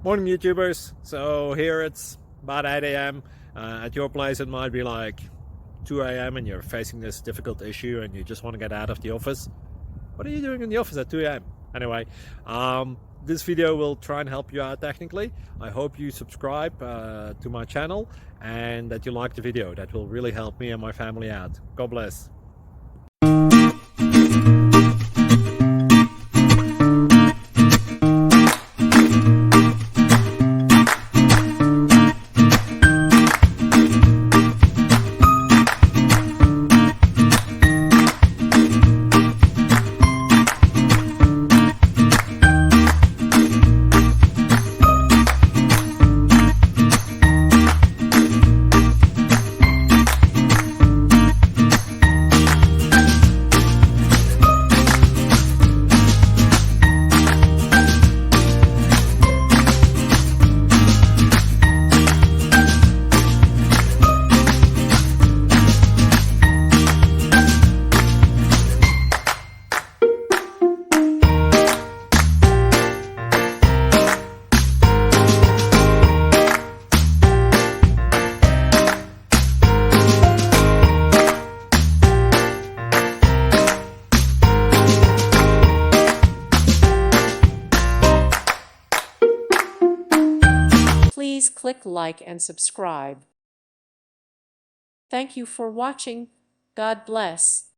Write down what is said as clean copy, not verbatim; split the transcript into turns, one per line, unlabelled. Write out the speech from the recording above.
Morning, YouTubers. So here it's about 8 a.m. At your place, it might be like 2 a.m. and you're facing this difficult issue and you just want to get out of the office. What are you doing in the office at 2 a.m.? Anyway, this video will try and help you out technically. I hope you subscribe to my channel and that you like the video. That will really help me and my family out. God bless.
Please click like and subscribe. Thank you for watching. God bless.